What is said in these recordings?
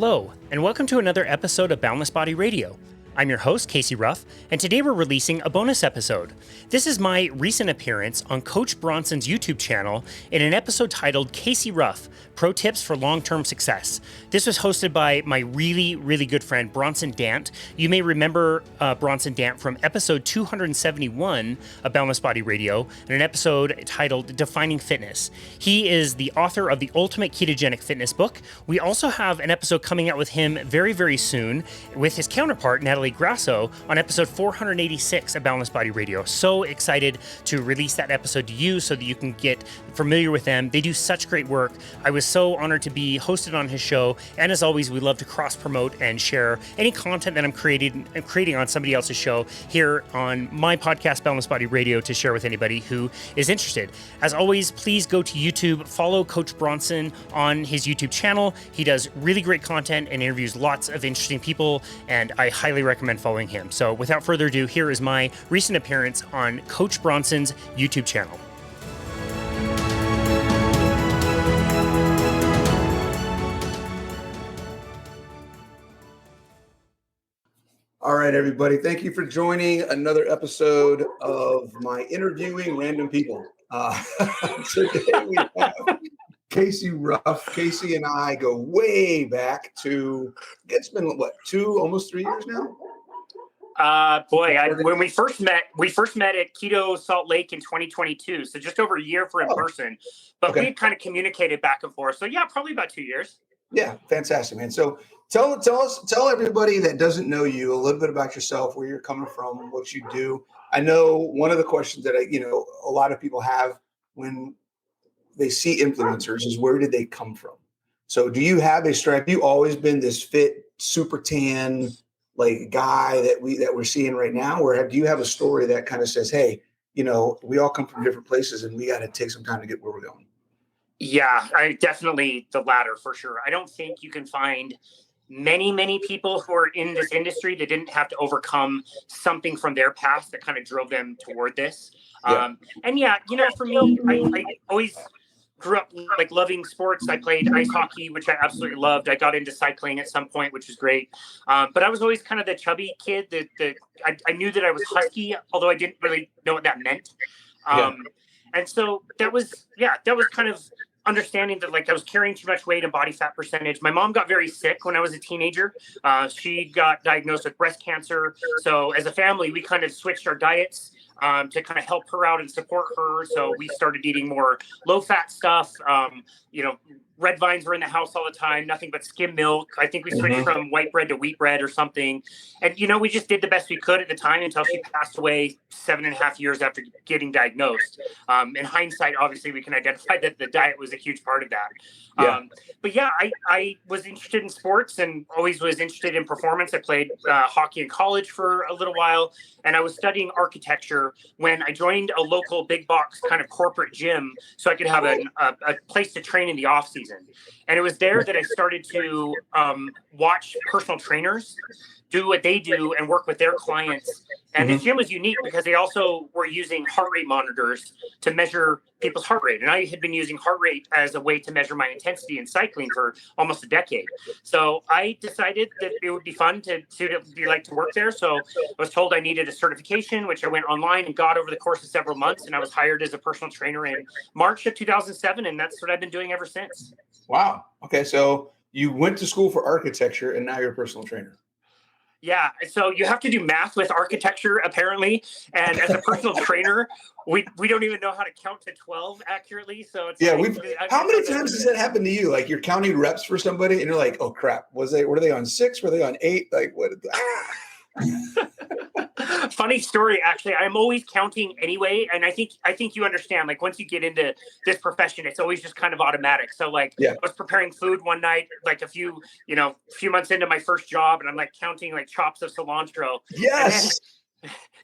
Hello, and welcome to another episode of Boundless Body Radio. I'm your host, Casey Ruff, and today we're releasing a bonus episode. This is my recent appearance on Coach Bronson's YouTube channel in an episode titled Casey Ruff, Pro Tips for Long-Term Success. This was hosted by my really good friend, Bronson Dant. You may remember Bronson Dant from episode 271 of Boundless Body Radio, and an episode titled Defining Fitness. He is the author of the Ultimate Ketogenic Fitness book. We also have an episode coming out with him very soon with his counterpart, Natalie Grasso, on episode 486 of Boundless Body Radio. So excited to release that episode to you so that you can get familiar with them. They do such great work. I was so honored to be hosted on his show, and as always, we love to cross-promote and share any content that I'm creating on somebody else's show here on my podcast, Boundless Body Radio, to share with anybody who is interested. As always, please go to YouTube, follow Coach Bronson on his YouTube channel. He does really great content and interviews lots of interesting people, and I highly recommend following him. So without further ado, here is my recent appearance on Coach Bronson's YouTube channel. All right, everybody. Thank you for joining another episode of my interviewing random people. Today we have Casey Ruff. Casey and I go way back to, it's been almost 3 years now? When we first met at Keto Salt Lake in 2022. So just over a year for in person, but we kind of communicated back and forth. So yeah, probably about 2 years. Yeah. Fantastic, man. So tell everybody that doesn't know you a little bit about yourself, where you're coming from, what you do. I know one of the questions that a lot of people have when they see influencers is, where did they come from? So do you have a strategy? Have you always been this fit, super tan, like guy that we're seeing right now? Or do you have a story that kind of says, hey, we all come from different places and we got to take some time to get where we're going? Yeah, definitely the latter for sure. I don't think you can find many people who are in this industry that didn't have to overcome something from their past that kind of drove them toward this. Yeah. For me, I always grew up like loving sports. I played ice hockey, which I absolutely loved. I got into cycling at some point, which was great. But I was always kind of the chubby kid that I knew that I was husky, although I didn't really know what that meant. And so that was kind of understanding that like I was carrying too much weight and body fat percentage. My mom got very sick when I was a teenager. She got diagnosed with breast cancer. So as a family, we kind of switched our diets to kind of help her out and support her. So we started eating more low fat stuff. Red vines were in the house all the time, nothing but skim milk. I think we switched from white bread to wheat bread or something. And, we just did the best we could at the time until she passed away 7.5 years after getting diagnosed. In hindsight, obviously, we can identify that the diet was a huge part of that. I was interested in sports and always was interested in performance. I played hockey in college for a little while, and I was studying architecture when I joined a local big box kind of corporate gym so I could have a place to train in the off season. And it was there that I started to watch personal trainers do what they do and work with their clients. And this gym was unique because they also were using heart rate monitors to measure people's heart rate. And I had been using heart rate as a way to measure my intensity in cycling for almost a decade. So I decided that it would be fun to work there. So I was told I needed a certification, which I went online and got over the course of several months. And I was hired as a personal trainer in March of 2007. And that's what I've been doing ever since. Wow. Okay. So you went to school for architecture and now you're a personal trainer. Yeah, so you have to do math with architecture, apparently. And as a personal trainer, we don't even know how to count to 12 accurately. So it's how many times does that happen to you? Like you're counting reps for somebody and you're like, oh crap, were they on 6? Were they on 8? Like what? Funny story, actually. I'm always counting anyway, and I think you understand. Like once you get into this profession, it's always just kind of automatic. So I was preparing food one night, like a few months into my first job, and I'm like counting like chops of cilantro. Yes.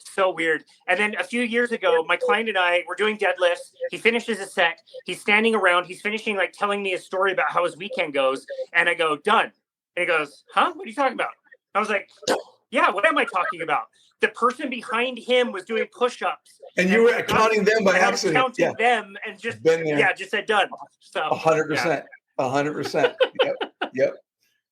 So weird. And then a few years ago, my client and I were doing deadlifts. He finishes a set. He's standing around. He's finishing like telling me a story about how his weekend goes, and I go, done. And he goes, huh? What are you talking about? I was like, yeah, what am I talking about? The person behind him was doing push-ups. And you were counting them by accident. Counting them and just been there. Yeah, just said done. So 100%. 100%. Yep.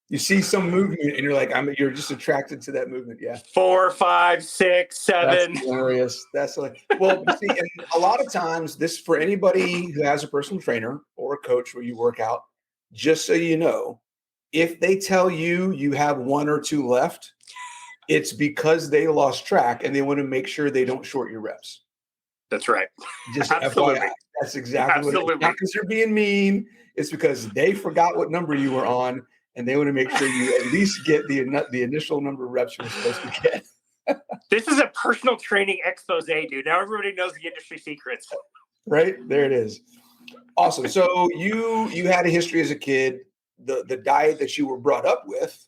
You see some movement and you're like, you're just attracted to that movement. Yeah. 4, 5, 6, 7. That's hilarious. That's well, you see, and a lot of times this, for anybody who has a personal trainer or a coach where you work out, just so you know, if they tell you you have 1 or 2 left, it's because they lost track and they want to make sure they don't short your reps. That's right. Just Absolutely. FYI, that's exactly what it is. Not because they're being mean. It's because they forgot what number you were on, and they want to make sure you at least get the initial number of reps you're supposed to get. This is a personal training expose, dude. Now everybody knows the industry secrets. Right? There it is. Awesome. So you had a history as a kid. The diet that you were brought up with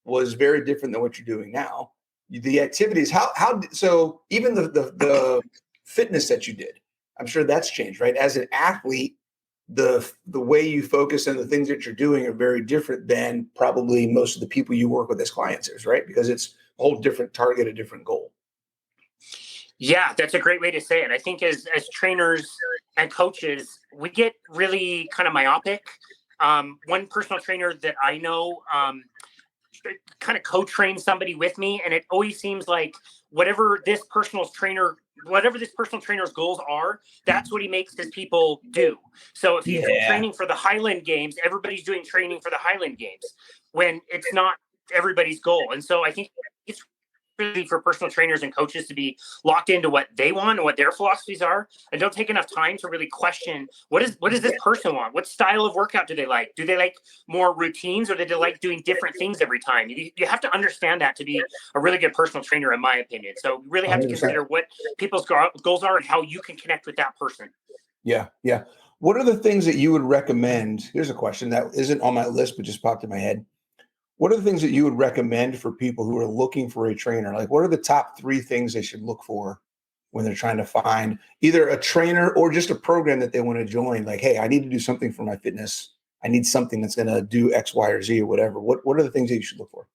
was very different than what you're doing now. The activities, so even the fitness that you did, I'm sure that's changed, right? As an athlete, the way you focus and the things that you're doing are very different than probably most of the people you work with as clients is, right? Because it's a whole different target, a different goal. Yeah, that's a great way to say it. I think as trainers and coaches, we get really kind of myopic. One personal trainer that I know kind of co-train somebody with me, and it always seems like whatever this personal trainer's goals are, that's what he makes his people do. So if he's training for the Highland Games, everybody's doing training for the Highland Games when it's not everybody's goal. And so I think it's really for personal trainers and coaches to be locked into what they want and what their philosophies are, and don't take enough time to really question what does this person want? What style of workout do they like? Do they like more routines, or do they like doing different things every time? You have to understand that to be a really good personal trainer, in my opinion. So you really have to consider what people's goals are and how you can connect with that person. Yeah. What are the things that you would recommend? Here's a question that isn't on my list, but just popped in my head. What are the things that you would recommend for people who are looking for a trainer? Like, what are the top 3 things they should look for when they're trying to find either a trainer or just a program that they want to join? Like, hey, I need to do something for my fitness. I need something that's going to do X, Y, or Z or whatever. What are the things that you should look for?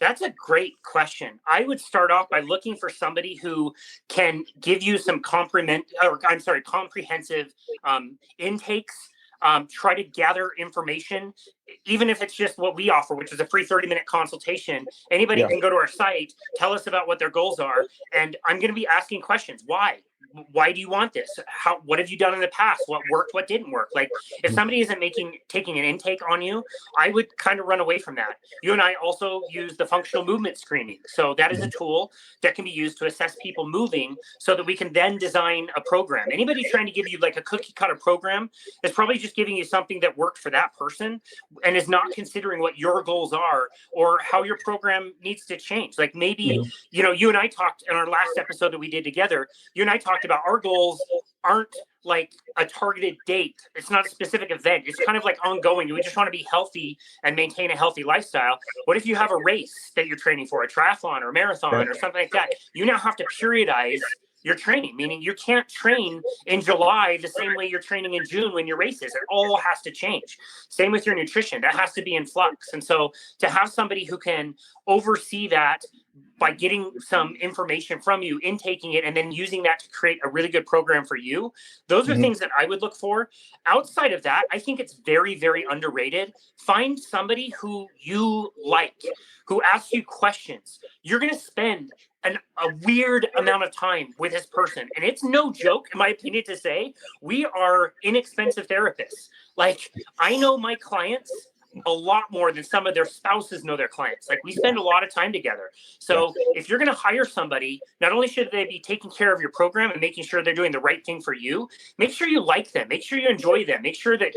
That's a great question. I would start off by looking for somebody who can give you some comprehensive intakes. Try to gather information, even if it's just what we offer, which is a free 30-minute consultation. Anybody can go to our site, tell us about what their goals are, and I'm going to be asking questions. Why do you want this? What have you done in the past? What worked? What didn't work? Like, if somebody isn't taking an intake on you, I would kind of run away from that. You and I also use the functional movement screening. So that is a tool that can be used to assess people moving so that we can then design a program. Anybody trying to give you like a cookie cutter program is probably just giving you something that worked for that person and is not considering what your goals are or how your program needs to change. Like, maybe, you and I talked in our last episode that we did together, you and I talked about our goals aren't like a targeted date. It's not a specific event. It's kind of like ongoing. We just want to be healthy and maintain a healthy lifestyle. What if you have a race that you're training for, a triathlon or a marathon or something like that? You now have to periodize your training, meaning you can't train in July the same way you're training in June when your race is. It all has to change. Same with your nutrition. That has to be in flux. And so to have somebody who can oversee that by getting some information from you, intaking it, and then using that to create a really good program for you, those are things that I would look for. Outside of that, I think it's very, very underrated. Find somebody who you like, who asks you questions. You're going to spend a weird amount of time with this person. And it's no joke, in my opinion, to say we are inexpensive therapists. Like, I know my clients a lot more than some of their spouses know their clients. Like, we spend a lot of time together. So if you're going to hire somebody, not only should they be taking care of your program and making sure they're doing the right thing for you, make sure you like them, make sure you enjoy them, make sure that,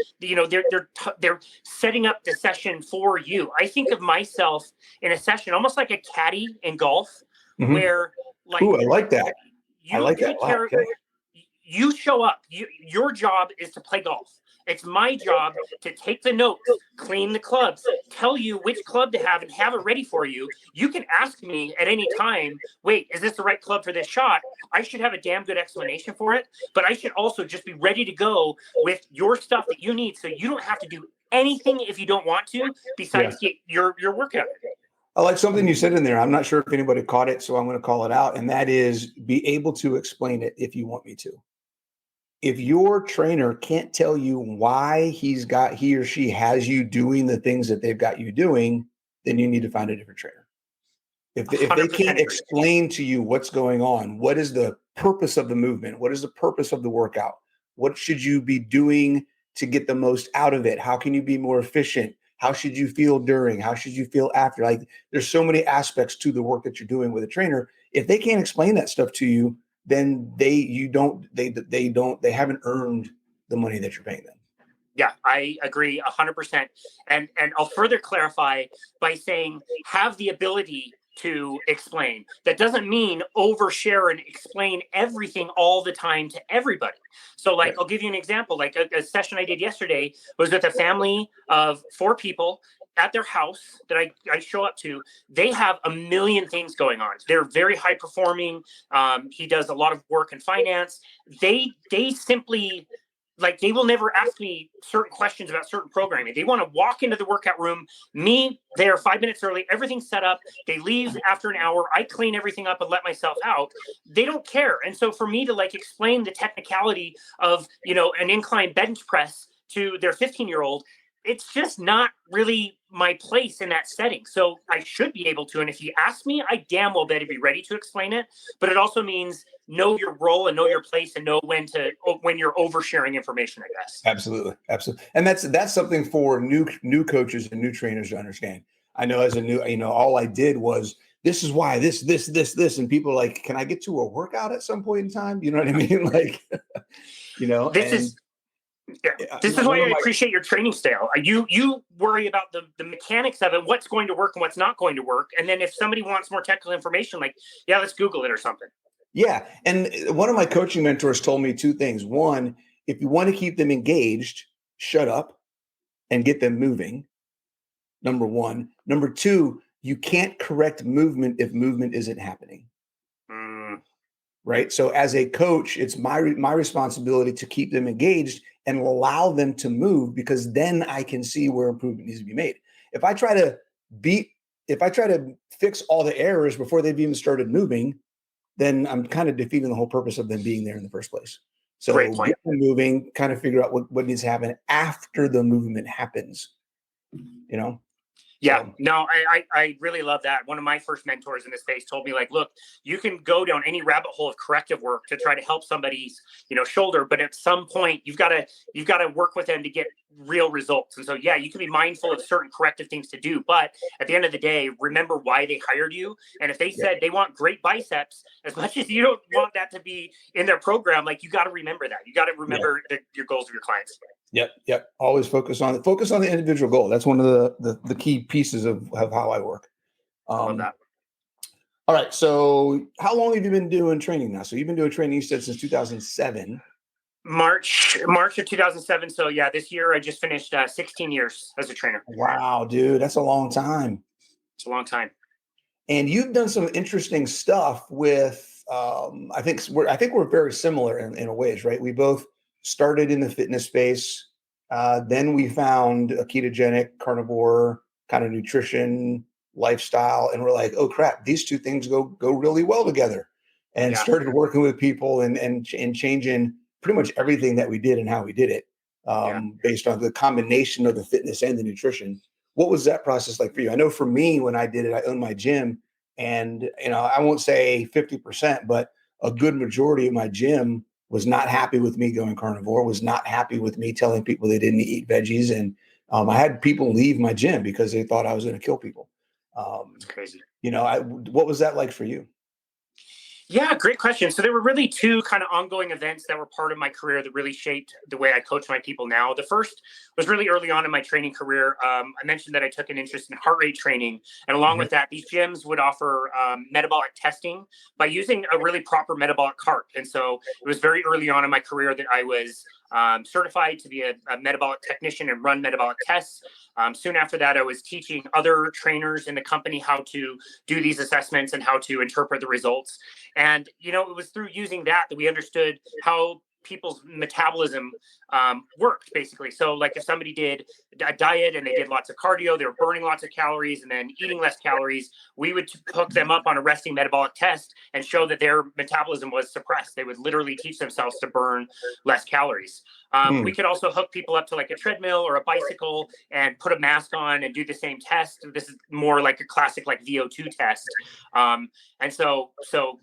they're setting up the session for you. I think of myself in a session almost like a caddy in golf, where like, I like that. I like that. You show up. Your job is to play golf. It's my job to take the notes, clean the clubs, tell you which club to have, and have it ready for you. You can ask me at any time, wait, is this the right club for this shot? I should have a damn good explanation for it, but I should also just be ready to go with your stuff that you need, so you don't have to do anything if you don't want to, besides get your workout. I like something you said in there. I'm not sure if anybody caught it, so I'm going to call it out. And that is, be able to explain it if you want me to. if your trainer can't tell you why he or she has you doing the things that they've got you doing, then you need to find a different trainer. If they 100% can't agree. explain to you what's going on, what is the purpose of the movement? What is the purpose of the workout? What should you be doing to get the most out of it? How can you be more efficient? How should you feel during? How should you feel after? Like, there's so many aspects to the work that you're doing with a trainer. If they can't explain that stuff to you, then they haven't earned the money that you're paying them. Yeah, I agree 100%. And I'll further clarify by saying have the ability to explain. That doesn't mean overshare and explain everything all the time to everybody. So like, Right. I'll give you an example. Like a session I did yesterday was with a family of 4 people at their house that I show up to. They have a million things going on. They're very high performing. He does a lot of work in finance. They simply, like, they will never ask me certain questions about certain programming. They want to walk into the workout room, me there 5 minutes early, everything's set up. They leave after an hour. I clean everything up and let myself out. They don't care. And so for me to like explain the technicality of, an incline bench press to their 15-year-old, it's just not really my place in that setting. So I should be able to. And if you ask me, I damn well better be ready to explain it. But it also means know your role and know your place and know when you're oversharing information, I guess. Absolutely. And that's something for new coaches and new trainers to understand. I know as a new, all I did was, this is why this, and people are like, can I get to a workout at some point in time? You know what I mean? Like, This is why I appreciate your training style. You worry about the mechanics of it, what's going to work and what's not going to work. And then if somebody wants more technical information, like, yeah, let's Google it or something. Yeah. And one of my coaching mentors told me 2 things. One, if you want to keep them engaged, shut up and get them moving. Number 1. Number 2, you can't correct movement if movement isn't happening. Right. So as a coach, it's my responsibility to keep them engaged and allow them to move, because then I can see where improvement needs to be made. If I try to fix all the errors before they've even started moving, then I'm kind of defeating the whole purpose of them being there in the first place. So Great point. Get them moving, kind of figure out what needs to happen after the movement happens, Yeah, So. no, I really love that. One of my first mentors in this space told me, like, look, you can go down any rabbit hole of corrective work to try to help somebody's, shoulder, but at some point you've got to work with them to get real results. And so, yeah, you can be mindful of certain corrective things to do, but at the end of the day, remember why they hired you. And if they said they want great biceps, as much as you don't want that to be in their program, like, you got to remember that. You got to remember your goals of your clients. Yep. Always focus on the individual goal. That's one of the key pieces of how I work. I love that. All right. So how long have you been doing training now? So you've been doing training, you said, since 2007. March of 2007. So yeah, this year I just finished 16 years as a trainer. Wow, dude, that's a long time. It's a long time. And you've done some interesting stuff with, I think we're very similar in ways, right? We both started in the fitness space. Then we found a ketogenic, carnivore kind of nutrition lifestyle. And we're like, oh crap, these 2 things go really well together. And started working with people and changing pretty much everything that we did and how we did it, based on the combination of the fitness and the nutrition. What was that process like for you? I know for me, when I did it, I owned my gym, and I won't say 50%, but a good majority of my gym was not happy with me going carnivore, was not happy with me telling people they didn't eat veggies. And I had people leave my gym because they thought I was going to kill people. It's crazy. What was that like for you? Yeah, great question. So there were really 2 kind of ongoing events that were part of my career that really shaped the way I coach my people now. The first was really early on in my training career. I mentioned that I took an interest in heart rate training. And along with that, these gyms would offer metabolic testing by using a really proper metabolic cart. And so it was very early on in my career that I was certified to be a metabolic technician and run metabolic tests. Soon after that, I was teaching other trainers in the company how to do these assessments and how to interpret the results. And, it was through using that we understood how people's metabolism worked, basically. So like if somebody did a diet and they did lots of cardio, they were burning lots of calories and then eating less calories, we would hook them up on a resting metabolic test and show that their metabolism was suppressed. They would literally teach themselves to burn less calories. We could also hook people up to like a treadmill or a bicycle and put a mask on and do the same test. This is more like a classic like VO2 test. And so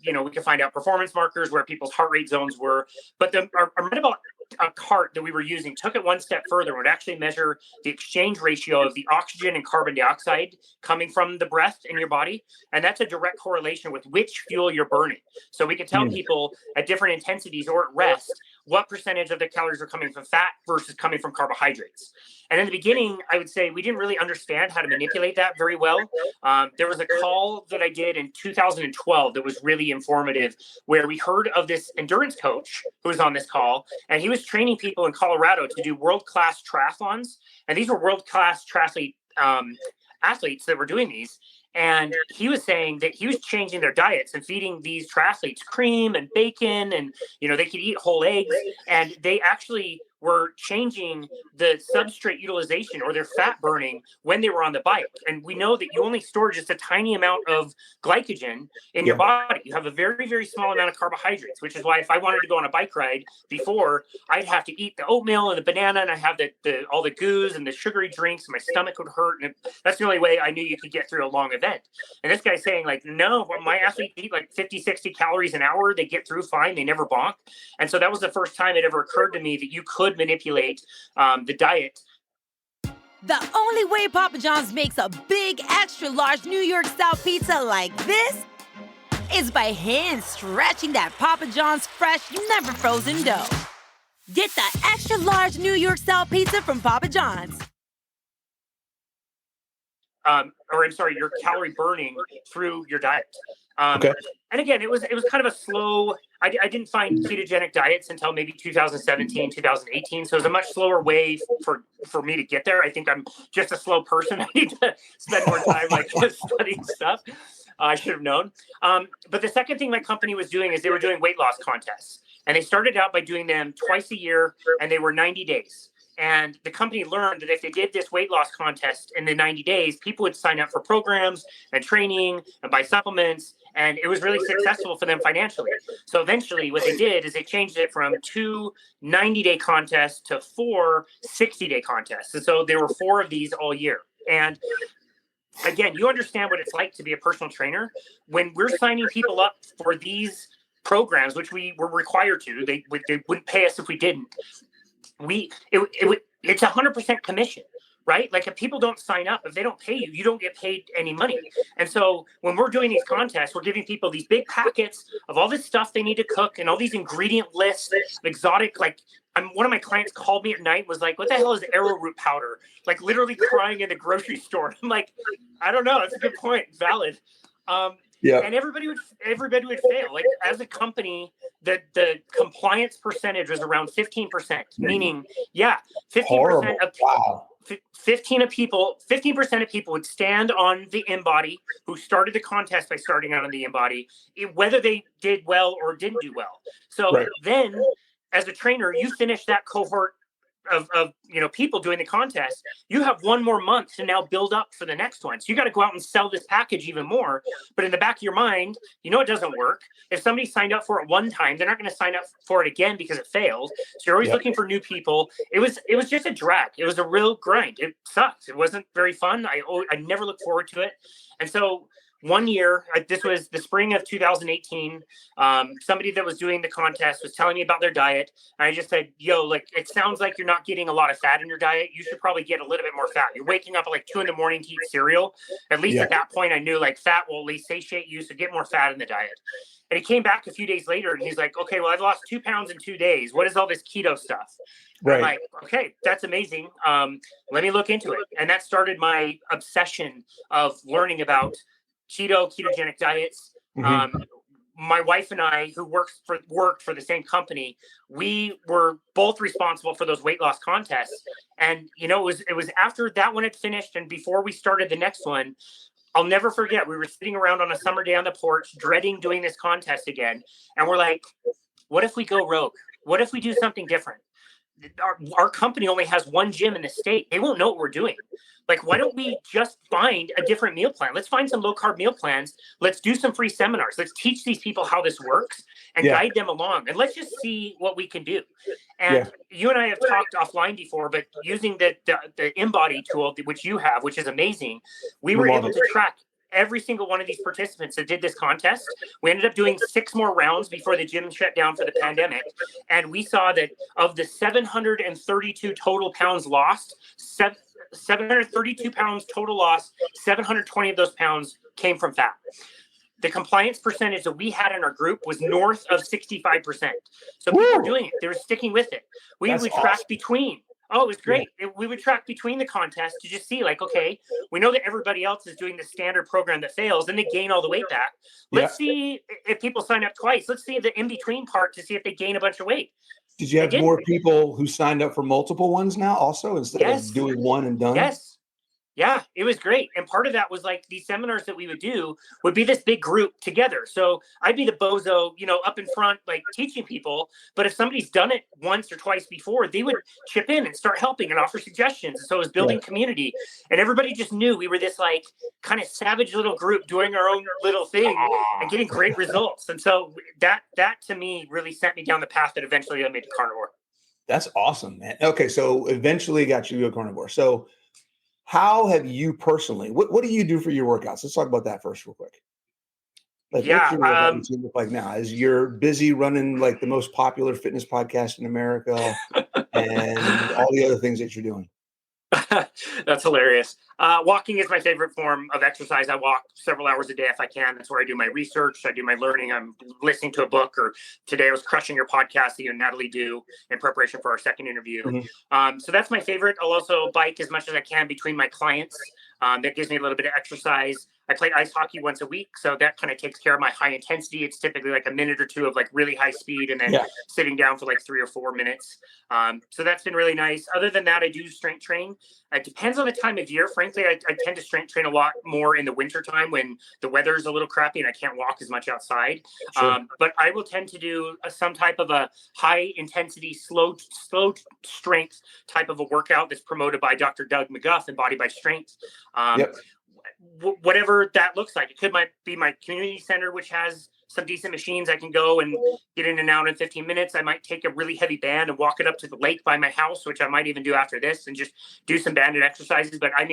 we can find out performance markers where people's heart rate zones were. But our metabolic cart that we were using took it one step further. It would actually measure the exchange ratio of the oxygen and carbon dioxide coming from the breath in your body. And that's a direct correlation with which fuel you're burning. So we could tell people at different intensities or at rest what percentage of the calories are coming from fat versus coming from carbohydrates. And in the beginning, I would say we didn't really understand how to manipulate that very well. There was a call that I did in 2012 that was really informative, where we heard of this endurance coach who was on this call, and he was training people in Colorado to do world-class triathlons. And these were world-class triathlete athletes that were doing these. And he was saying that he was changing their diets and feeding these triathletes cream and bacon, and they could eat whole eggs, and they actually were changing the substrate utilization or their fat burning when they were on the bike. And we know that you only store just a tiny amount of glycogen in your body. You have a very, very small amount of carbohydrates, which is why if I wanted to go on a bike ride before, I'd have to eat the oatmeal and the banana, and I have all the goos and the sugary drinks, and my stomach would hurt. And that's the only way I knew you could get through a long event. And this guy's saying like, no, my athletes eat like 50, 60 calories an hour. They get through fine. They never bonk. And so that was the first time it ever occurred to me that you could manipulate the diet. The only way Papa John's makes a big, extra large New York style pizza like this is by hand stretching that Papa John's fresh, never frozen dough. Get the extra large New York style pizza from Papa John's. Your calorie burning through your diet. And again, it was kind of a slow. I didn't find ketogenic diets until maybe 2017, 2018. So it was a much slower way for me to get there. I think I'm just a slow person. I need to spend more time studying stuff. I should have known. But the second thing my company was doing is they were doing weight loss contests, and they started out by doing them twice a year, and they were 90 days. And the company learned that if they did this weight loss contest in the 90 days, people would sign up for programs and training and buy supplements. And it was really successful for them financially. So eventually what they did is they changed it from 2 90-day contests to 4 60-day contests. And so there were 4 of these all year. And again, you understand what it's like to be a personal trainer. When we're signing people up for these programs, which we were required to, they wouldn't pay us if we didn't. It's 100% commission, right? Like if people don't sign up, if they don't pay you, you don't get paid any money. And so when we're doing these contests, we're giving people these big packets of all this stuff they need to cook and all these ingredient lists, exotic, one of my clients called me at night, was like, what the hell is arrowroot powder? Like literally crying in the grocery store. I'm like, I don't know. It's a good point. Valid. And everybody would fail. Like as a company, the compliance percentage was around 15%, meaning 15% of 15% of people would stand on the InBody who started the contest by starting out on the InBody, whether they did well or didn't do well. So then as a trainer, you finish that cohort of people doing the contest. You have one more month to now build up for the next one. So you got to go out and sell this package even more. But in the back of your mind, it doesn't work. If somebody signed up for it one time, they're not going to sign up for it again because it failed. So you're always looking for new people. It was just a drag. It was a real grind. It sucked. It wasn't very fun. I never looked forward to it. And so one year, this was the spring of 2018, somebody that was doing the contest was telling me about their diet. And I just said, it sounds like you're not getting a lot of fat in your diet. You should probably get a little bit more fat. You're waking up at 2 a.m. to eat cereal. At least at that point, I knew fat will at least satiate you. So get more fat in the diet. And he came back a few days later and he's like, okay, well, I've lost 2 pounds in 2 days. What is all this keto stuff? Right. I'm like, okay, that's amazing. Let me look into it. And that started my obsession of learning about ketogenic diets. My wife and I, who worked for the same company, we were both responsible for those weight loss contests. And it was after that one had finished and before we started the next one, I'll never forget. We were sitting around on a summer day on the porch, dreading doing this contest again, and we're like, "What if we go rogue? What if we do something different? Our company only has one gym in the state. They won't know what we're doing. Like, why don't we just find a different meal plan? Let's find some low carb meal plans. Let's do some free seminars. Let's teach these people how this works and guide them along. And let's just see what we can do. And you and I have talked offline before, but using the Embody tool, which you have, which is amazing, we were able to track every single one of these participants that did this contest. We ended up doing 6 more rounds before the gym shut down for the pandemic. And we saw that of the 732 total pounds lost, 732 pounds total loss, 720 of those pounds came from fat. The compliance percentage that we had in our group was north of 65%. So people were doing it. They were sticking with it. We would track between. Oh, it was great. We would track between the contests to just see, like, okay, we know that everybody else is doing the standard program that fails and they gain all the weight back. Let's see if people sign up twice. Let's see the in-between part to see if they gain a bunch of weight. Did you have more people who signed up for multiple ones now also instead of doing one and done? Yes. Yeah, it was great. And part of that was like these seminars that we would do would be this big group together. So I'd be the bozo, up in front, like teaching people. But if somebody's done it once or twice before, they would chip in and start helping and offer suggestions. And so it was building community. And everybody just knew we were this like kind of savage little group doing our own little thing and getting great results. And so that to me really sent me down the path that eventually led me to carnivore. That's awesome, man. Okay, so eventually got you to go carnivore. So how have you personally, what do you do for your workouts? Let's talk about that first real quick. Like, what's your workout routine look like now? As you're busy running like the most popular fitness podcast in America and all the other things that you're doing? That's hilarious. Walking is my favorite form of exercise. I walk several hours a day if I can. That's where I do my research. I do my learning. I'm listening to a book, or today I was crushing your podcast that you and Natalie do in preparation for our second interview. So that's my favorite. I'll also bike as much as I can between my clients. That gives me a little bit of exercise. I play ice hockey once a week, so that kind of takes care of my high intensity. It's typically like a minute or two of like really high speed and then sitting down for like 3 or 4 minutes. So that's been really nice. Other than that, I do strength train. It depends on the time of year. Frankly, I tend to strength train a lot more in the winter time when the weather is a little crappy and I can't walk as much outside. But I will tend to do some type of a high intensity, slow strength type of a workout that's promoted by Dr. Doug McGuff and Body by Strength. Whatever that looks like. It might be my community center, which has some decent machines. I can go and get in and out in 15 minutes. I might take a really heavy band and walk it up to the lake by my house, which I might even do after this, and just do some banded exercises. But I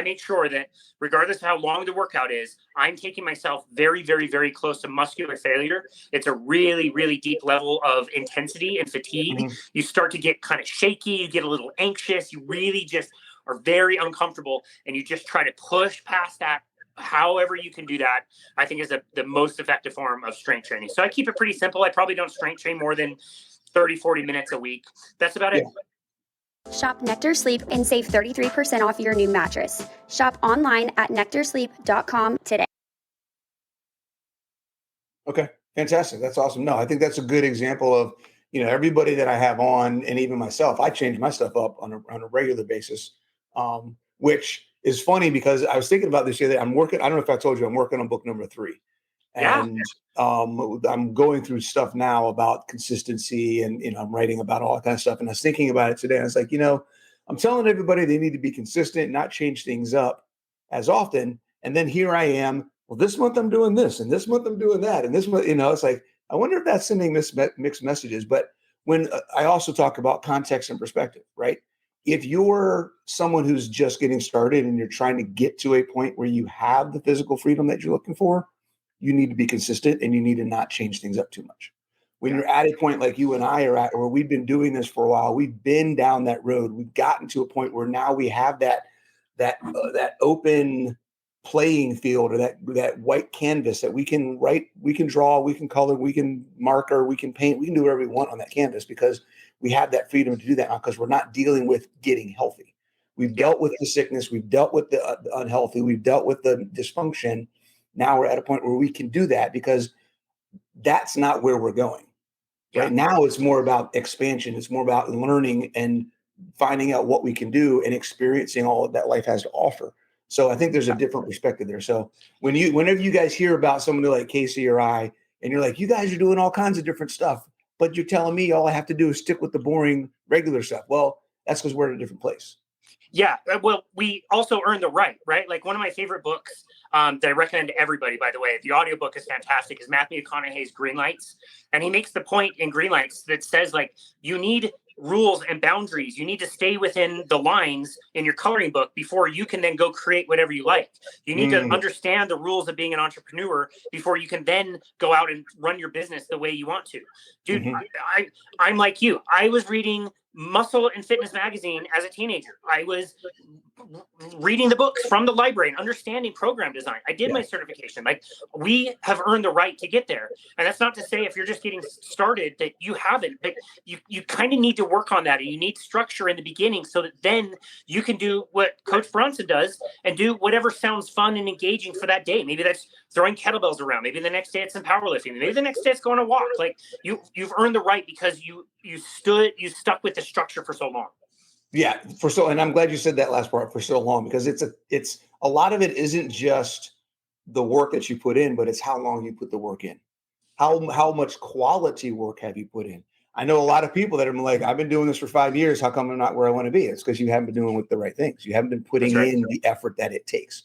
make sure that regardless of how long the workout is, I'm taking myself very, very, very close to muscular failure. It's a really, really deep level of intensity and fatigue. You start to get kind of shaky. You get a little anxious. You really just are very uncomfortable, and you just try to push past that. However you can do that, I think is the most effective form of strength training. So I keep it pretty simple. I probably don't strength train more than 30, 40 minutes a week. That's about it. Shop Nectar Sleep and save 33% off your new mattress. Shop online at nectarsleep.com today. Okay, fantastic. That's awesome. No, I think that's a good example of, everybody that I have on, and even myself, I change my stuff up on a regular basis, which is funny because I was thinking about this the other day. I don't know if I told you, I'm working on book number 3. And I'm going through stuff now about consistency and, I'm writing about all that kind of stuff. And I was thinking about it today. I was like, I'm telling everybody they need to be consistent, not change things up as often. And then here I am. Well, this month I'm doing this, and this month I'm doing that. And this month, it's like, I wonder if that's sending mixed messages. But when I also talk about context and perspective, right? If you're someone who's just getting started and you're trying to get to a point where you have the physical freedom that you're looking for, you need to be consistent and you need to not change things up too much. When you're at a point like you and I are at, where we've been doing this for a while, we've been down that road. We've gotten to a point where now we have that open playing field, or that white canvas that we can write, we can draw, we can color, we can marker, we can paint, we can do whatever we want on that canvas, because we have that freedom to do that now, because we're not dealing with getting healthy. We've dealt with the sickness. We've dealt with the unhealthy. We've dealt with the dysfunction. Now we're at a point where we can do that, because that's not where we're going. Right now, it's more about expansion. It's more about learning and finding out what we can do and experiencing all that life has to offer. So I think there's a different perspective there. So whenever you guys hear about somebody like Casey or I, and you're like, you guys are doing all kinds of different stuff, but you're telling me all I have to do is stick with the boring regular stuff. Well, that's because we're in a different place. Yeah. Well, we also earn the right? Like one of my favorite books that I recommend to everybody, by the way, the audiobook is fantastic, is Matthew McConaughey's Green Lights. And he makes the point in Green Lights that says, like, you need rules and boundaries. You need to stay within the lines in your coloring book before you can then go create whatever you like. You need to understand the rules of being an entrepreneur before you can then go out and run your business the way you want to. Dude, I'm like you. I was reading Muscle and Fitness magazine as a teenager. I was reading the books from the library and understanding program design. I did my certification. Like, we have earned the right to get there. And that's not to say if you're just getting started that you haven't, but you kind of need to work on that. And you need structure in the beginning so that then you can do what Coach Bronson does and do whatever sounds fun and engaging for that day. Maybe that's throwing kettlebells around. Maybe the next day it's some powerlifting. Maybe the next day it's going to walk. Like, you've earned the right because you stuck with the structure for so long. Yeah, and I'm glad you said that last part, for so long, because it's a lot of it isn't just the work that you put in, but it's how long you put the work in. How much quality work have you put in? I know a lot of people that are like, I've been doing this for 5 years. How come I'm not where I want to be? It's because you haven't been doing with the right things. You haven't been putting in the effort that it takes.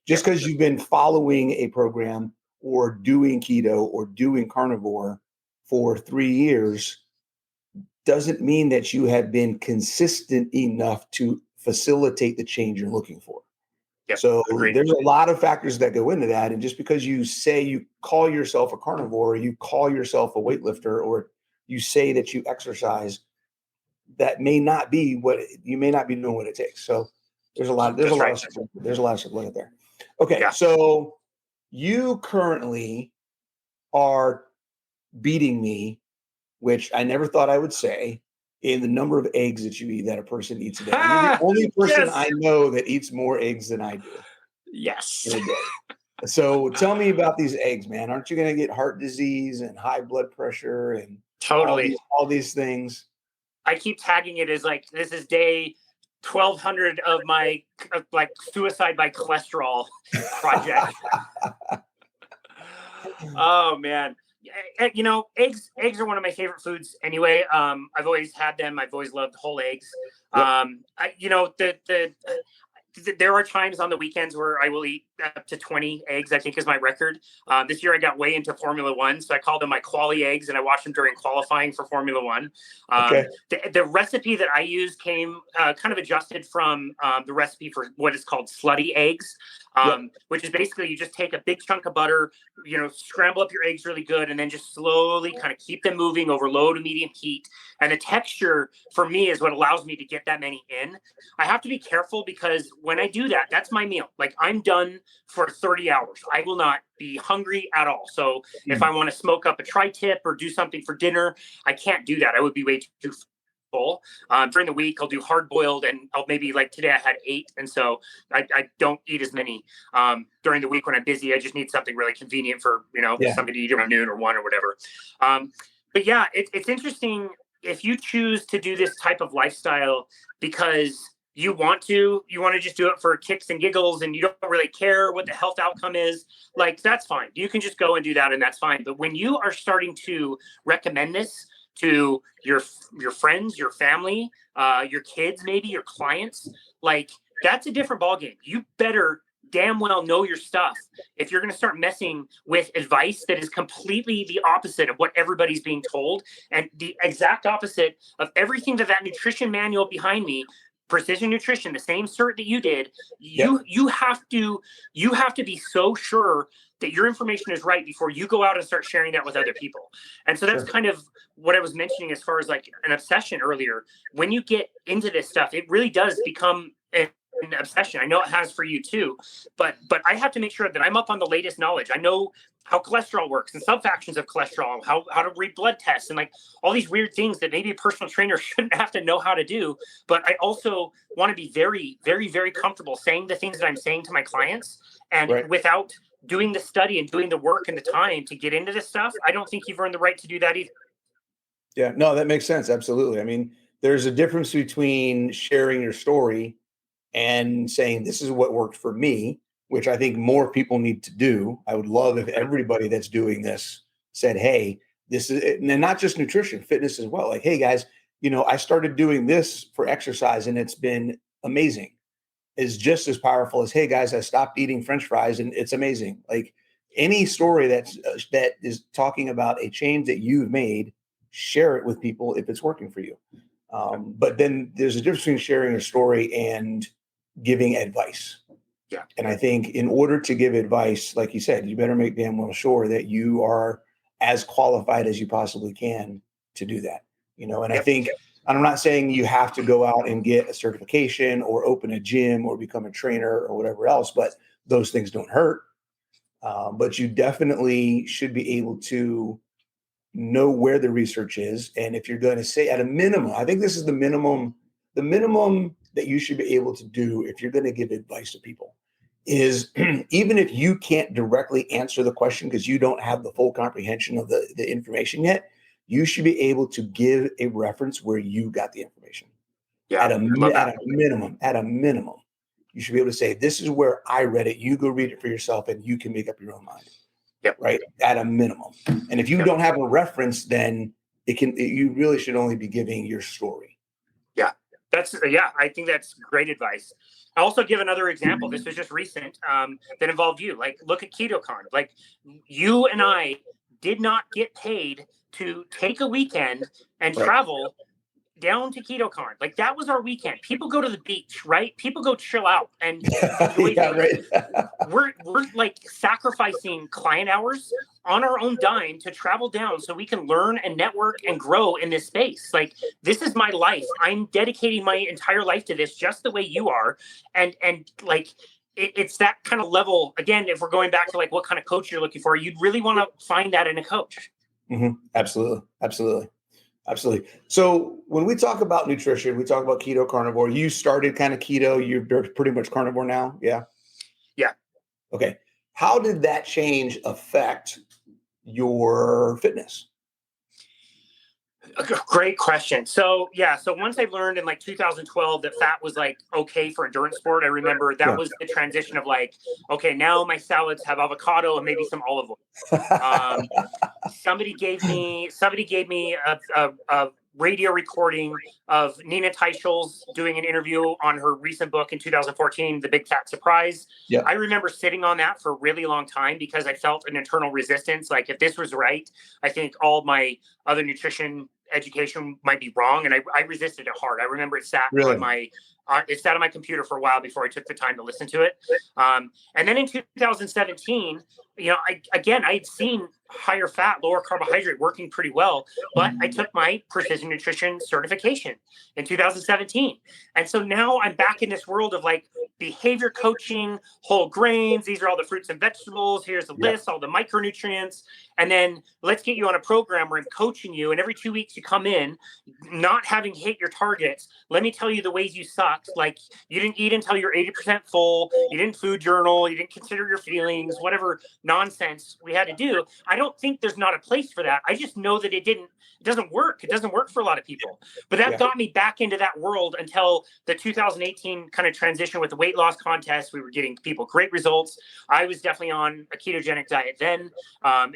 Just because you've been following a program or doing keto or doing carnivore for 3 years doesn't mean that you have been consistent enough to facilitate the change you're looking for. Yep, so agreed. There's a lot of factors that go into that. And just because you say you call yourself a carnivore, or you call yourself a weightlifter, or you say that you exercise, that may not be you may not be doing what it takes. So there's a lot of support there. Okay. Yeah. So you currently are beating me, which I never thought I would say, in the number of eggs that you eat that a person eats a day. You're the only person I know that eats more eggs than I do. Yes. In a day. So tell me about these eggs, man. Aren't you going to get heart disease and high blood pressure and all these things? I keep tagging it as like, this is day 1200 of my like suicide by cholesterol project. Oh man. You know, eggs are one of my favorite foods anyway. I've always had them. I've always loved whole eggs. Yep. There are times on the weekends where I will eat up to 20 eggs, I think is my record. This year I got way into Formula One, so I call them my quali eggs, and I watched them during qualifying for Formula One. The recipe that I use came kind of adjusted from the recipe for what is called slutty eggs, which is basically you just take a big chunk of butter, scramble up your eggs really good, and then just slowly kind of keep them moving over low to medium heat. And the texture for me is what allows me to get that many in. I have to be careful because when I do that, that's my meal. Like, I'm done for 30 hours. I will not be hungry at all. So if I want to smoke up a tri-tip or do something for dinner, I can't do that. I would be way too full. During the week, I'll do hard boiled, and I'll maybe, like today I had 8. And so I don't eat as many during the week when I'm busy. I just need something really convenient for, something to eat around noon or 1 or whatever. But yeah, it's interesting if you choose to do this type of lifestyle because you want to just do it for kicks and giggles and you don't really care what the health outcome is, like, that's fine. You can just go and do that and that's fine. But when you are starting to recommend this to your friends, your family, your kids, maybe your clients, like, that's a different ballgame. You better damn well know your stuff if you're going to start messing with advice that is completely the opposite of what everybody's being told and the exact opposite of everything that nutrition manual behind me, Precision Nutrition, the same cert that you did. You have to be so sure that your information is right before you go out and start sharing that with other people. And so that's kind of what I was mentioning as far as like an obsession earlier. When you get into this stuff, it really does become an obsession. I know it has for you too, but I have to make sure that I'm up on the latest knowledge. I know how cholesterol works and subfractions of cholesterol, how to read blood tests and like all these weird things that maybe a personal trainer shouldn't have to know how to do. But I also want to be very, very, very comfortable saying the things that I'm saying to my clients, and without doing the study and doing the work and the time to get into this stuff, I don't think you've earned the right to do that either. Yeah, no, that makes sense. Absolutely. I mean, there's a difference between sharing your story and saying this is what worked for me, which I think more people need to do. I would love if everybody that's doing this said, hey, this is, and not just nutrition, fitness as well. Like, hey guys, I started doing this for exercise and it's been amazing, is just as powerful as, hey guys, I stopped eating French fries and it's amazing. Like any story that is talking about a change that you've made, share it with people if it's working for you. But then there's a difference between sharing a story and giving advice. Yeah. And I think in order to give advice, like you said, you better make damn well sure that you are as qualified as you possibly can to do that. And I think, I'm not saying you have to go out and get a certification or open a gym or become a trainer or whatever else, but those things don't hurt. But you definitely should be able to know where the research is. And if you're going to say at a minimum, I think this is the minimum that you should be able to do if you're going to give advice to people is even if you can't directly answer the question because you don't have the full comprehension of the information yet, you should be able to give a reference where you got the information. Yeah, at a minimum, you should be able to say, this is where I read it. You go read it for yourself and you can make up your own mind. Yep. Right. At a minimum. And if you don't have a reference, then you really should only be giving your story. Yeah. I think that's great advice. I'll also give another example. This was just recent that involved you. Like, look at KetoCon. Like, you and I did not get paid to take a weekend and travel down to KetoCon. Like, that was our weekend. People go to the beach, right? People go chill out and enjoy things. We're like sacrificing client hours on our own dime to travel down so we can learn and network and grow in this space. Like, this is my life. I'm dedicating my entire life to this, just the way you are. And like, it's that kind of level. Again, if we're going back to like what kind of coach you're looking for, you'd really want to find that in a coach. Mm-hmm. Absolutely. So when we talk about nutrition, we talk about keto, carnivore. You started kind of keto. You're pretty much carnivore now. Yeah. Yeah. Okay. How did that change affect your fitness? Great question. So once I learned in like 2012 that fat was like okay for endurance sport, I remember that was the transition of like, okay, now my salads have avocado and maybe some olive oil. Somebody gave me a radio recording of Nina Teichol's doing an interview on her recent book in 2014, The Big Fat Surprise. Yeah. I remember sitting on that for a really long time because I felt an internal resistance. Like, if this was right, I think all my other nutrition education might be wrong. And I resisted it hard. I remember it sat on my computer for a while before I took the time to listen to it. And then in 2017, I'd seen higher fat, lower carbohydrate working pretty well, but I took my precision nutrition certification in 2017. And so now I'm back in this world of like behavior coaching, whole grains. These are all the fruits and vegetables. Here's the list, all the micronutrients. And then let's get you on a program where I'm coaching you. And every 2 weeks you come in, not having hit your targets. Let me tell you the ways you sucked. Like, you didn't eat until you're 80% full. You didn't food journal. You didn't consider your feelings, whatever nonsense we had to do. I don't think there's not a place for that. I just know that it doesn't work. It doesn't work for a lot of people. But that got me back into that world until the 2018 kind of transition with the weight loss contest. We were getting people great results. I was definitely on a ketogenic diet then.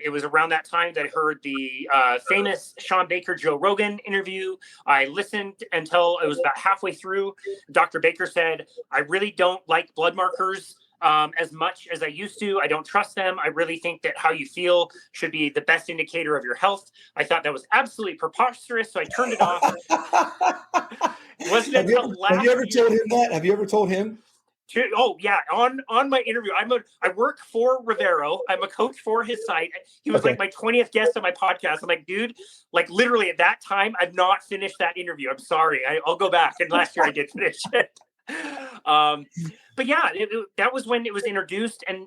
It was around that time that I heard the famous Sean Baker, Joe Rogan interview. I listened until it was about halfway through. Dr. Baker said, I really don't like blood markers as much as I used to. I don't trust them. I really think that how you feel should be the best indicator of your health. I thought that was absolutely preposterous, so I turned it off. Have you ever told him that? Have you ever told him? Oh yeah, on my interview, I work for Rivero. I'm a coach for his site. He was like my 20th guest on my podcast. I'm like, dude, like literally at that time, I've not finished that interview. I'm sorry. I'll go back. And last year I did finish it. But yeah, that was when it was introduced. And,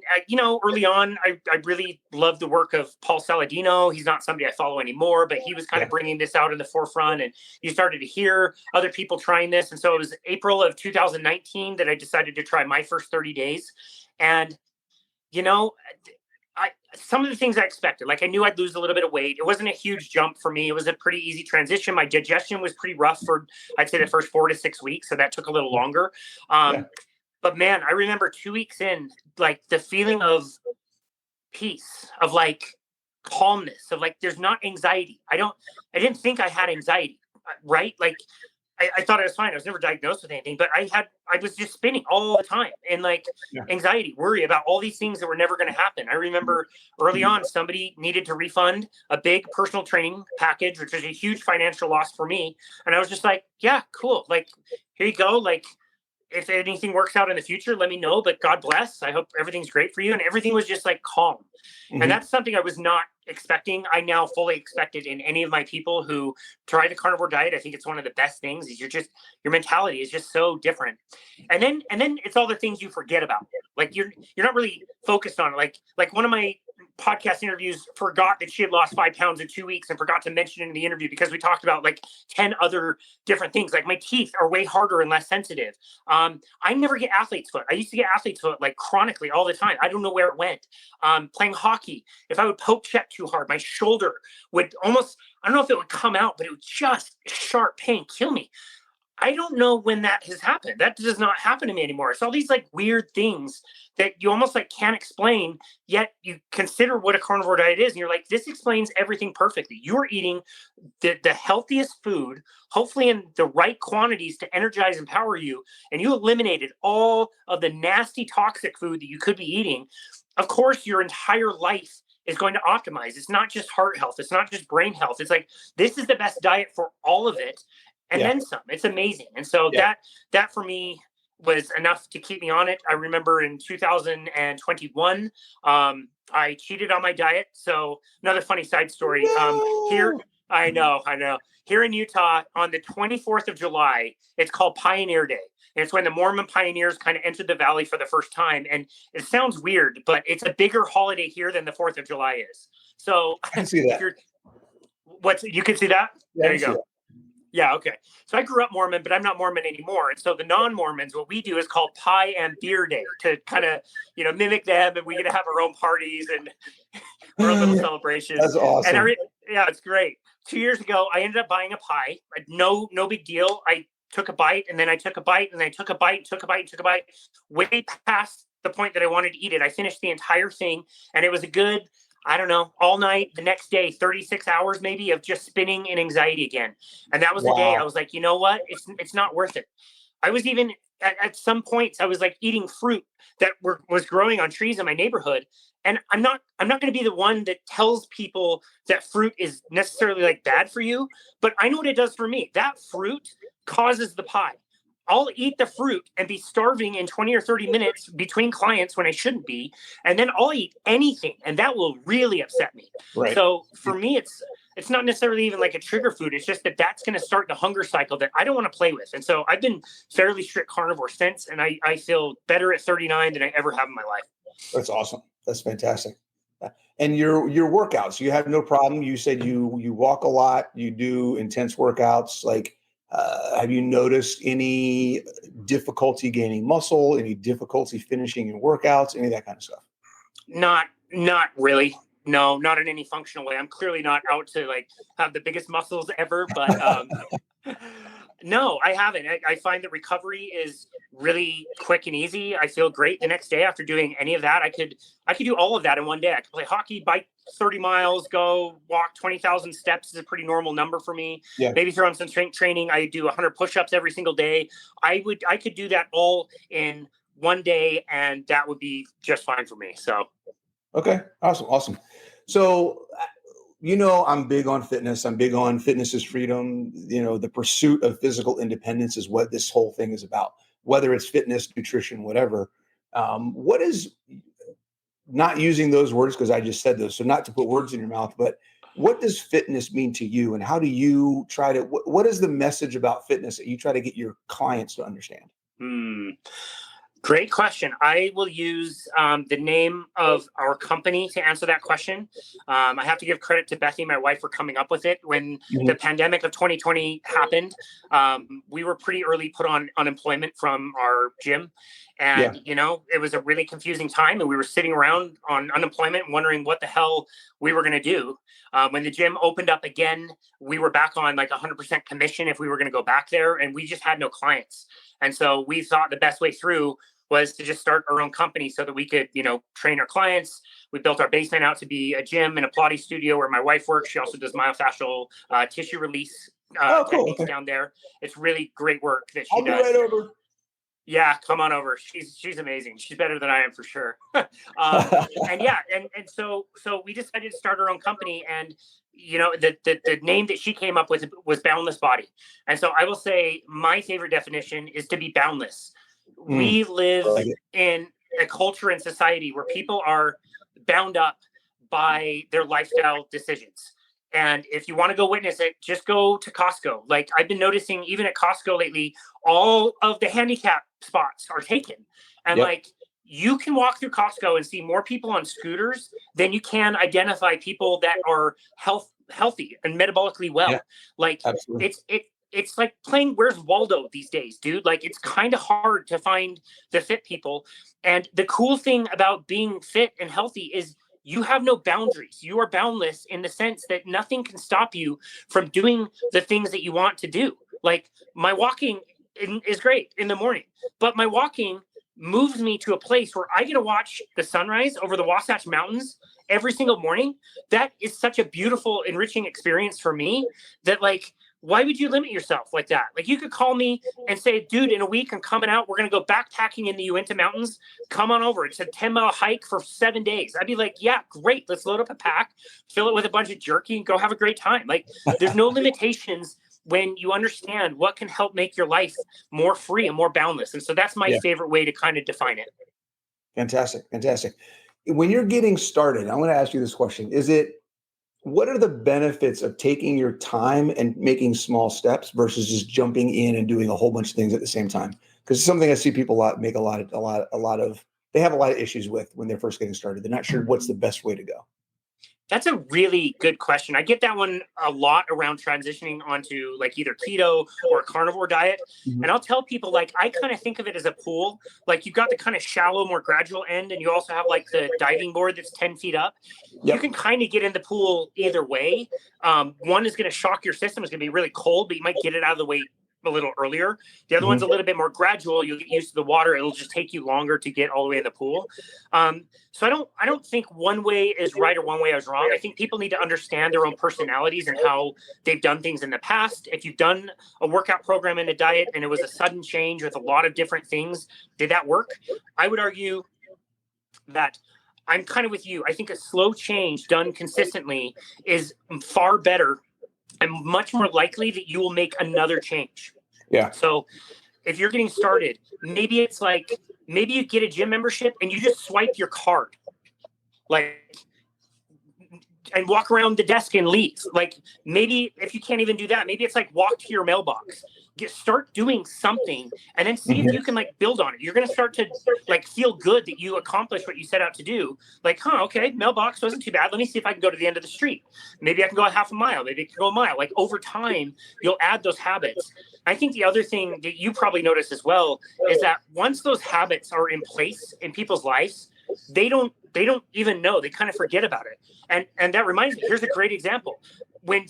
early on, I really loved the work of Paul Saladino. He's not somebody I follow anymore, but he was kind of bringing this out in the forefront. And you started to hear other people trying this. And so it was April of 2019 that I decided to try my first 30 days. And, some of the things I expected, like I knew I'd lose a little bit of weight. It wasn't a huge jump for me. It was a pretty easy transition. My digestion was pretty rough for, I'd say, the first 4 to 6 weeks. So that took a little longer. But man, I remember 2 weeks in, like the feeling of peace, of like, calmness of like, there's not anxiety. I didn't think I had anxiety, right? Like I thought I was fine. I was never diagnosed with anything, but I was just spinning all the time and like anxiety, worry about all these things that were never going to happen. I remember early on, somebody needed to refund a big personal training package, which was a huge financial loss for me. And I was just like, yeah, cool. Like, here you go. Like, if anything works out in the future, let me know, but God bless. I hope everything's great for you. And everything was just like calm. And that's something I was not expecting. I now fully expect it in any of my people who try the carnivore diet. I think it's one of the best things is your mentality is just so different. And then it's all the things you forget about. Like you're not really focused on it. Like one of my podcast interviews forgot that she had lost 5 pounds in 2 weeks and forgot to mention it in the interview because we talked about like 10 other different things. Like my teeth are way harder and less sensitive. I never get athlete's foot. I used to get athlete's foot like chronically all the time. I don't know where it went. Playing hockey, if I would poke check too hard, my shoulder would almost, I don't know if it would come out, but it would just sharp pain kill me. I don't know when that has happened. That does not happen to me anymore. It's all these like weird things that you almost like can't explain, yet you consider what a carnivore diet is. And you're like, this explains everything perfectly. You're eating the healthiest food, hopefully in the right quantities to energize and power you. And you eliminated all of the nasty toxic food that you could be eating. Of course, your entire life is going to optimize. It's not just heart health. It's not just brain health. It's like, this is the best diet for all of it. And then some. It's amazing. And so that for me was enough to keep me on it. I remember in 2021, I cheated on my diet. So another funny side story. Here, I know. Here in Utah, on the 24th of July, it's called Pioneer Day. And it's when the Mormon pioneers kind of entered the valley for the first time. And it sounds weird, but it's a bigger holiday here than the 4th of July is. So I can see that. You can see that? Yeah, there you go. Yeah, okay. So I grew up Mormon, but I'm not Mormon anymore. And so the non-Mormons, what we do is called Pie and Beer Day to kind of, mimic them. And we get to have our own parties and our own little celebrations. That's awesome. And it's great. 2 years ago, I ended up buying a pie. No big deal. I took a bite and then I took a bite and then I took a bite, took a bite, way past the point that I wanted to eat it. I finished the entire thing and it was a good, I don't know, all night, the next day, 36 hours maybe of just spinning in anxiety again. And that was the day I was like, you know what? It's not worth it. I was even at some points, I was like eating fruit that was growing on trees in my neighborhood. And I'm not going to be the one that tells people that fruit is necessarily like bad for you, but I know what it does for me. That fruit causes the pie. I'll eat the fruit and be starving in 20 or 30 minutes between clients when I shouldn't be. And then I'll eat anything. And that will really upset me. Right. So for me, it's not necessarily even like a trigger food. It's just that's going to start the hunger cycle that I don't want to play with. And so I've been fairly strict carnivore since, and I feel better at 39 than I ever have in my life. That's awesome. That's fantastic. And your workouts, you have no problem. You said you walk a lot, you do intense workouts. Like, have you noticed any difficulty gaining muscle, any difficulty finishing your workouts, any of that kind of stuff? Not really. No, not in any functional way. I'm clearly not out to like have the biggest muscles ever, but no, I haven't. I find that recovery is really quick and easy. I feel great the next day after doing any of that. I could do all of that in one day. I could play hockey, bike 30 miles, go walk 20,000 steps is a pretty normal number for me. Yeah. Maybe throw on some strength training. I do 100 push-ups every single day. I could do that all in one day, and that would be just fine for me. So. Okay. Awesome. So, I'm big on fitness. I'm big on fitness is freedom. The pursuit of physical independence is what this whole thing is about, whether it's fitness, nutrition, whatever. What is, not using those words because I just said those, so not to put words in your mouth, but what does fitness mean to you? And how do you try to, what is the message about fitness that you try to get your clients to understand? Great question. I will use the name of our company to answer that question. I have to give credit to Bethy, my wife, for coming up with it. When the pandemic of 2020 happened, we were pretty early put on unemployment from our gym. And, it was a really confusing time. And we were sitting around on unemployment wondering what the hell we were going to do. When the gym opened up again, we were back on like 100% commission if we were going to go back there. And we just had no clients. And so we thought the best way through was to just start our own company so that we could, train our clients. We built our basement out to be a gym and a Pilates studio where my wife works. She also does myofascial tissue release techniques down there. It's really great work that she does. I'll be right over. Yeah, come on over. She's amazing. She's better than I am for sure. And so we decided to start our own company, and the name that she came up with was Boundless Body. And so I will say my favorite definition is to be boundless. We live in a culture and society where people are bound up by their lifestyle decisions. And if you want to go witness it, just go to Costco. Like I've been noticing even at Costco lately, all of the handicap spots are taken. And you can walk through Costco and see more people on scooters than you can identify people that are healthy and metabolically well. Yeah, like absolutely. It's like playing Where's Waldo these days, dude. Like it's kind of hard to find the fit people. And the cool thing about being fit and healthy is you have no boundaries. You are boundless in the sense that nothing can stop you from doing the things that you want to do. Like my walking is great in the morning, but my walking moves me to a place where I get to watch the sunrise over the Wasatch Mountains every single morning. That is such a beautiful, enriching experience for me that why would you limit yourself like that? Like you could call me and say, dude, in a week I'm coming out. We're going to go backpacking in the Uinta Mountains. Come on over. It's a 10-mile hike for 7 days. I'd be like, yeah, great. Let's load up a pack, fill it with a bunch of jerky and go have a great time. Like there's no limitations when you understand what can help make your life more free and more boundless. And so that's my favorite way to kind of define it. Fantastic. When you're getting started, I'm going to ask you this question. What are the benefits of taking your time and making small steps versus just jumping in and doing a whole bunch of things at the same time? Because it's something I see people they have a lot of issues with when they're first getting started. They're not sure what's the best way to go. That's a really good question. I get that one a lot around transitioning onto either keto or a carnivore diet. Mm-hmm. And I'll tell people, I kind of think of it as a pool. Like you've got the kind of shallow, more gradual end, and you also have the diving board that's 10 feet up. Yep. You can kind of get in the pool either way. One is going to shock your system. It's going to be really cold, but you might get it out of the way a little earlier. The other one's a little bit more gradual. You'll get used to the water. It'll just take you longer to get all the way in the pool. So I don't think one way is right or one way is wrong. I think people need to understand their own personalities and how they've done things in the past. If you've done a workout program and a diet and it was a sudden change with a lot of different things, did that work? I would argue that I'm kind of with you. I think a slow change done consistently is far better and much more likely that you will make another change. Yeah. So if you're getting started, maybe it's maybe you get a gym membership and you just swipe your card and walk around the desk and leave. Maybe if you can't even do that, maybe it's walk to your mailbox, start doing something and then see if you can build on it. You're going to start to feel good that you accomplished what you set out to do. Okay, mailbox wasn't too bad. Let me see if I can go to the end of the street. Maybe I can go a half a mile. Maybe I can go a mile. Over time, you'll add those habits. I think the other thing that you probably notice as well is that once those habits are in place in people's lives, they don't even know. They kind of forget about it. And that reminds me, here's a great example. When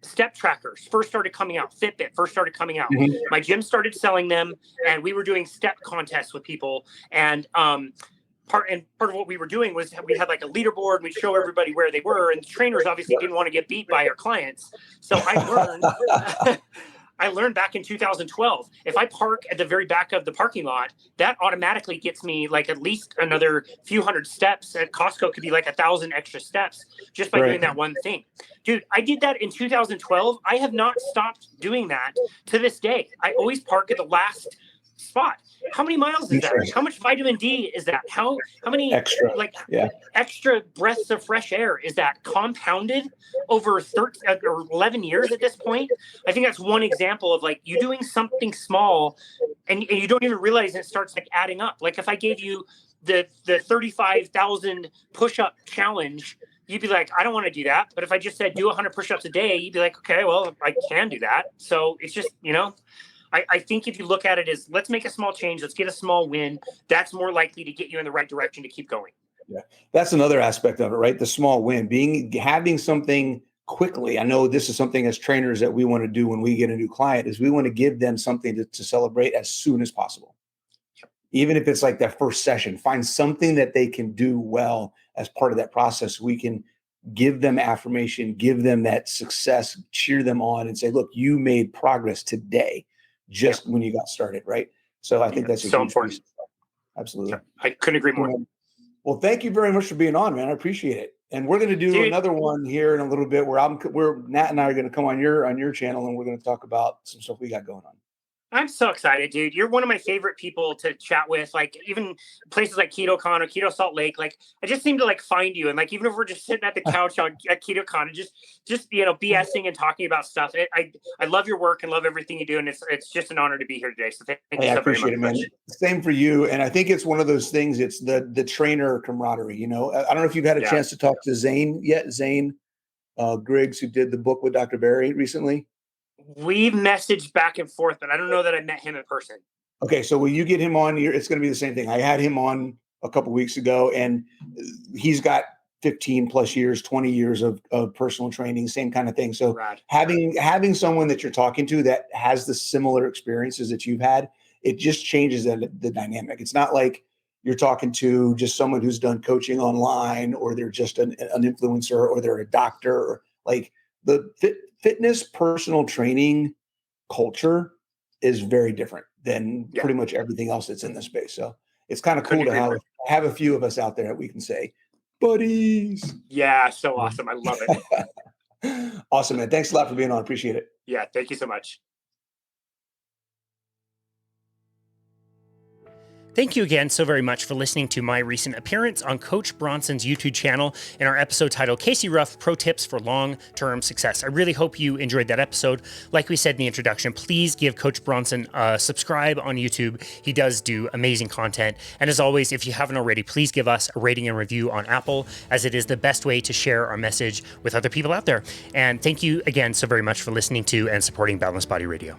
step trackers first started coming out, Fitbit first started coming out, my gym started selling them, and we were doing step contests with people. And part of what we were doing was we had a leaderboard, and we'd show everybody where they were, and the trainers obviously didn't want to get beat by our clients. So I learned back in 2012, if I park at the very back of the parking lot, that automatically gets me at least another few hundred steps. At Costco could be 1,000 extra steps just by doing that one thing. Dude, I did that in 2012. I have not stopped doing that to this day. I always park at the last spot. How many miles is that? How much vitamin D is that? How many extra breaths of fresh air is that compounded over 13 or 11 years at this point? I think that's one example of you doing something small and you don't even realize it starts adding up. If I gave you the 35,000 push-up challenge, you'd be like, I don't want to do that. But if I just said do 100 push-ups a day, you'd be like, okay, well, I can do that. So it's just, I think if you look at it as let's make a small change, let's get a small win, that's more likely to get you in the right direction to keep going. Yeah, that's another aspect of it, right? The small win, having something quickly. I know this is something as trainers that we want to do when we get a new client is we want to give them something to celebrate as soon as possible. even if it's like that first session, find something that they can do well as part of that process. We can give them affirmation, give them that success, cheer them on and say, look, you made progress today, just when you got started. Right. So I think that's a so huge important. piece. Absolutely. I couldn't agree more. Well, thank you very much for being on, man. I appreciate it. And we're going to do another one here in a little bit where Nat and I are going to come on your channel, and we're going to talk about some stuff we got going on. I'm so excited, dude. You're one of my favorite people to chat with. Like even places like KetoCon or Keto Salt Lake, like I just seem to like find you. And like, even if we're just sitting at the couch at KetoCon and just, BSing and talking about stuff. I love your work and love everything you do. And it's just an honor to be here today. So thank you so very much. I appreciate it, man. Same for you. And I think it's one of those things, it's the trainer camaraderie, I don't know if you've had a chance to talk to Zane yet. Zane Griggs, who did the book with Dr. Barry recently. We've messaged back and forth, but I don't know that I met him in person. Okay, so when you get him on, it's going to be the same thing. I had him on a couple of weeks ago, and he's got 15 plus years, 20 years of personal training, same kind of thing. So having someone that you're talking to that has the similar experiences that you've had, it just changes the dynamic. It's not like you're talking to just someone who's done coaching online, or they're just an influencer, or they're a doctor, or like the fitness personal training culture is very different than pretty much everything else that's in this space. So it's kind of cool to have a few of us out there that we can say, buddies. Yeah, so awesome. I love it. Awesome, man. Thanks a lot for being on. Appreciate it. Yeah, thank you so much. Thank you again so very much for listening to my recent appearance on Coach Bronson's YouTube channel in our episode titled Casey Ruff Pro Tips for Long-Term Success. I really hope you enjoyed that episode. Like we said in the introduction, please give Coach Bronson a subscribe on YouTube. He does do amazing content. And as always, if you haven't already, please give us a rating and review on Apple, as it is the best way to share our message with other people out there. And thank you again so very much for listening to and supporting Boundless Body Radio.